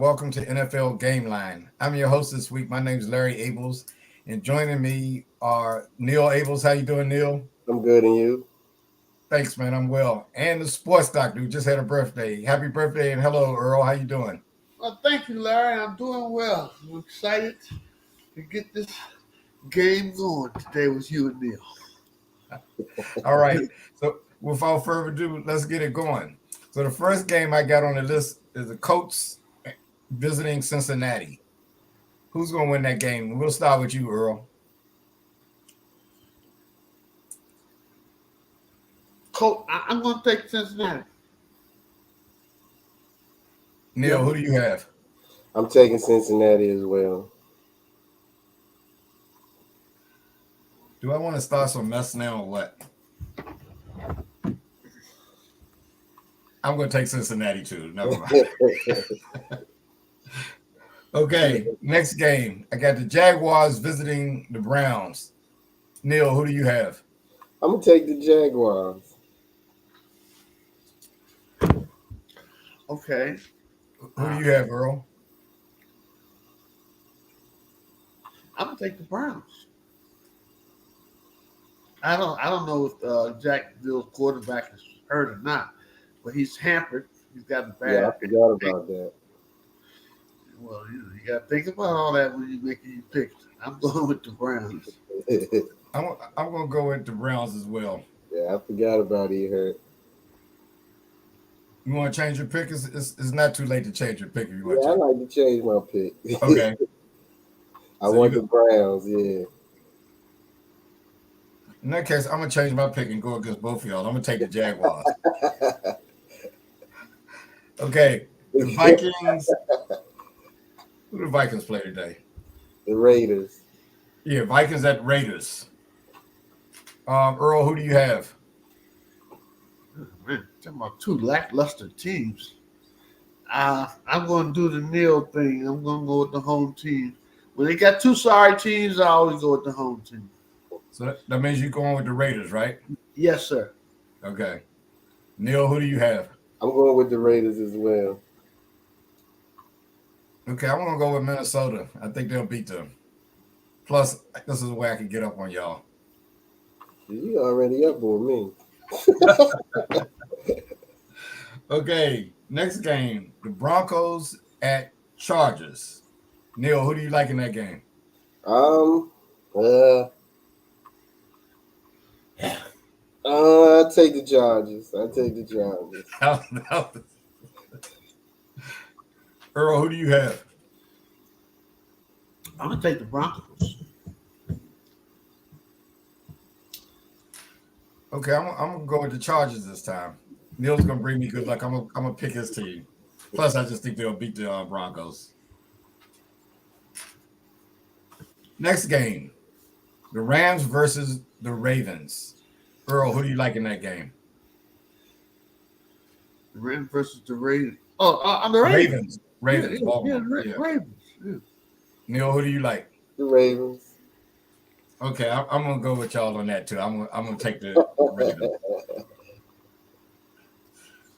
welcome to NFL Gameline. I'm your host this week. My name is Larry Abels, and joining me are Neil Abels. How you doing, Neil? I'm good, and you? Thanks, man. I'm well. And the sports doctor who just had a birthday. Happy birthday and hello, Earl. How you doing? Well, thank you, Larry. I'm doing well. I'm excited to get this game going today with you and Neil. All right. So without further ado, let's get it going. So the first game I got on the list is the Colts visiting Cincinnati. Who's going to win that game? We'll start with you, Earl. Coach, I'm going to take Cincinnati. Neil, who do you have? I'm taking Cincinnati as well. Do I want to start some mess now or what? I'm going to take Cincinnati too. Never mind. Okay, next game. I got the Jaguars visiting the Browns. Neil, who do you have? I'm gonna take the Jaguars. Okay. Who do you have, Earl? I'm going to take the Browns. I don't know if Jacksonville's quarterback is hurt or not, but he's hampered. He's got a bad. Yeah, I forgot about that. Well, you got to think about all that when you're making your picks. I'm going with the Browns. I'm going to go with the Browns as well. Yeah, I forgot about he hurt. You want to change your pick? It's not too late to change your pick if you want Yeah, I to. like to change my pick. Okay. I want the Browns. Yeah. In that case, I'm going to change my pick and go against both of y'all. I'm going to take the Jaguars. Okay. The Vikings. Who do the Vikings play today? The Raiders. Yeah, Vikings at Raiders. Earl, who do you have? Man, talking about two lackluster teams. I'm going to do the Neil thing. I'm going to go with the home team. When they got two sorry teams, I always go with the home team. So that means you're going with the Raiders, right? Yes, sir. Okay. Neil, who do you have? I'm going with the Raiders as well. Okay, I'm going to go with Minnesota. I think they'll beat them. Plus, this is the way I can get up on y'all. You already up on me. Okay, next game. The Broncos at Chargers. Neil, who do you like in that game? I take the Chargers. Earl, who do you have? I'm going to take the Broncos. Okay, I'm gonna go with the Chargers this time. Neil's gonna bring me good luck. I'm gonna pick his team. Plus, I just think they'll beat the Broncos. Next game, the Rams versus the Ravens. Earl, who do you like in that game? The Rams versus the Ravens. Oh, I'm the Ravens. Ravens. Ravens. Yeah. Neil, who do you like? The Ravens. Okay, I'm gonna go with y'all on that too. I'm gonna take the Ravens.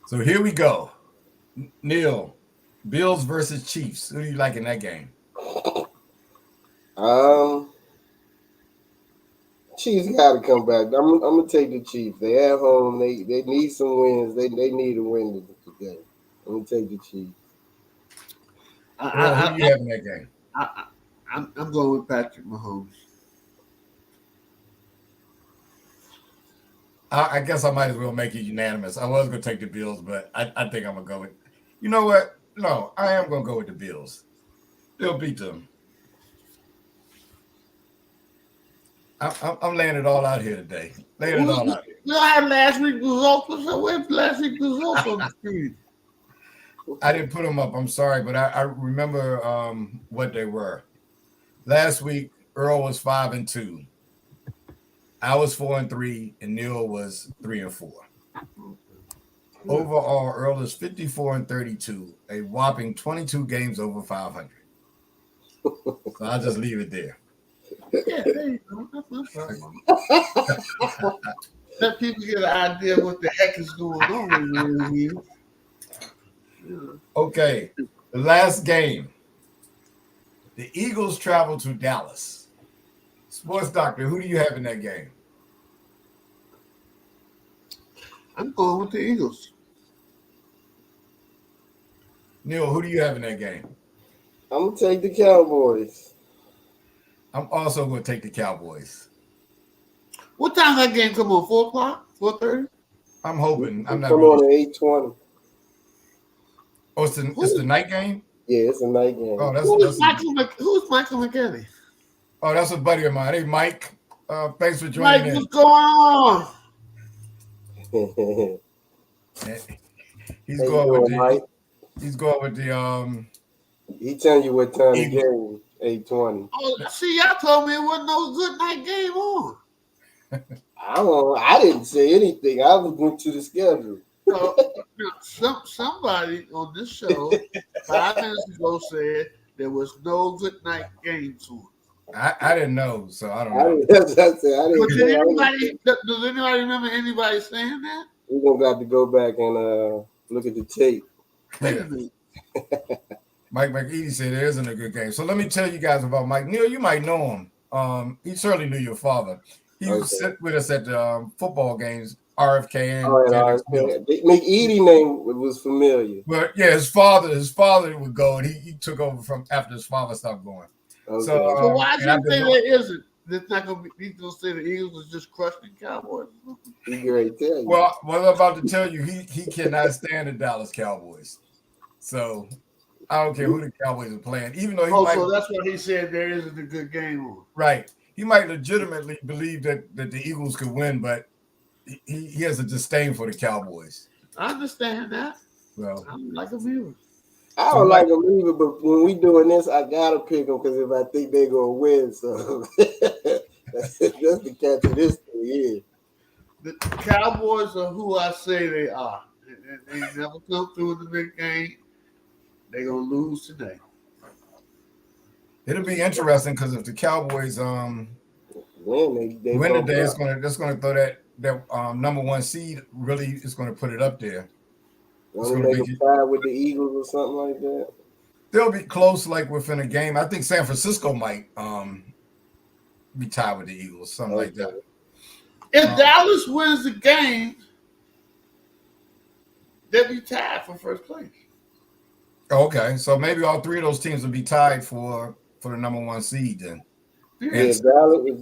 So here we go. Neil, Bills versus Chiefs. Who do you like in that game? Chiefs got to come back. I'm gonna take the Chiefs. They at home. They need some wins. They need a win today. I'm gonna take the Chiefs. Earl, who do you have in that game? I'm going with Patrick Mahomes. I guess I might as well make it unanimous. I was going to take the Bills, but I think I'm going to go with. You know what? No, I am going to go with the Bills. They'll beat them. I'm laying it all out here today. Laying it all out here. You had last week's results. Where's last week's results on the screen? I didn't put them up. I'm sorry, but I remember what they were. Last week, Earl was 5-2. I was 4-3, and Neil was 3-4. Overall, Earl is 54-32, a whopping 22 games over 500. So I'll just leave it there. Yeah, there you go. Let people get an idea what the heck is going on here. Okay, The last game. The Eagles travel to Dallas. Sports Doctor, who do you have in that game? I'm going with the Eagles. Neil, who do you have in that game? I'm gonna take the Cowboys. I'm also going to take the Cowboys. What time that game come on? 4 o'clock? 4:30? I'm hoping. I'm not Come really. on at 8:20. Oh, it's the night game? Yeah, it's a night game. Oh, Who's Michael McKinney? that's a buddy of mine. Hey, Mike. Thanks for Mike, joining in. what's going on? He's How you going with doing, Mike? he's going with the He telling you what time the Eagles. game. 8:20. Oh, see, y'all told me it wasn't no good night game on. I didn't say anything. I went to the schedule. So, somebody on this show 5 minutes ago said there was no good night games on. I didn't know, so I don't I know. didn't, that's what I said. I But didn't. does anybody remember anybody saying that? We're gonna have to go back and look at the tape. Wait a Yeah. minute. Mike McEady said there isn't a good game. So let me tell you guys about Mike. Neil, you might know him. He certainly knew your father. He used to sit with us at the football games, RFK and McEady name was familiar. But yeah, his father would go, and he took over from after his father stopped going. Okay. So why and did I've you say been- there isn't? It's not gonna be. He's gonna say the Eagles is just crushing Cowboys. He great tell you. Well, what I'm about to tell you, he cannot stand the Dallas Cowboys. So I don't care who the Cowboys are playing, even though he might. So that's what he said. There isn't a good game on. Right. He might legitimately believe that the Eagles could win, but he has a disdain for the Cowboys. I understand that. Well, I'm like a viewer. I don't like them either, but when we doing this, I gotta pick them because if I think they're gonna win, so that's the catch of this thing here. The Cowboys are who I say they are. And they never come through in the big game. They're gonna lose today. it'll be interesting because if the Cowboys When they win both today, up. that's gonna throw that number one seed really is gonna put it up there. Wanna make a tie with the Eagles or something like that. They'll be close, like within a game. I think San Francisco might be tied with the Eagles, something like that. If Dallas wins the game, they'll be tied for first place. Okay, so maybe all three of those teams will be tied for the number one seed then. Yeah, if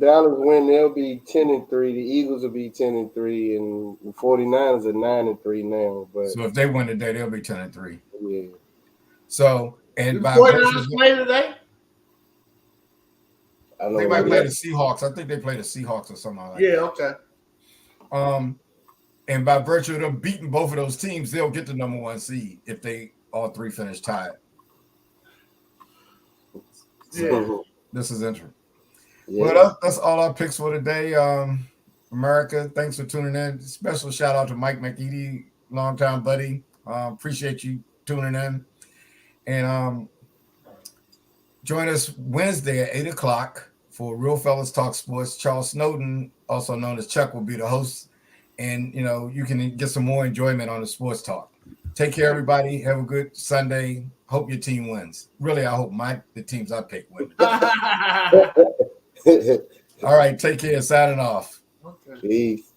Dallas win, they'll be 10-3. The Eagles will be 10-3, and the 49ers are 9-3 now. But So if they win today, they'll be 10-3. yeah, So and The by 49ers virtue, play today? I know they might play the Seahawks. I think they play the Seahawks or something like Yeah, that. okay. And by virtue of them beating both of those teams, they'll get the number one seed if they all three finish tied. Yeah. This is interesting. Yeah. Well, that's all our picks for today. America, thanks for tuning in. Special shout out to Mike McEady, longtime buddy. Appreciate you tuning in. And join us Wednesday at 8 o'clock for Real Fellas Talk Sports. Charles Snowden, also known as Chuck, will be the host. And, you can get some more enjoyment on the sports talk. Take care, everybody. Have a good Sunday. Hope your team wins. Really, I hope the teams I pick win. All right, take care. Signing off. Okay. Peace.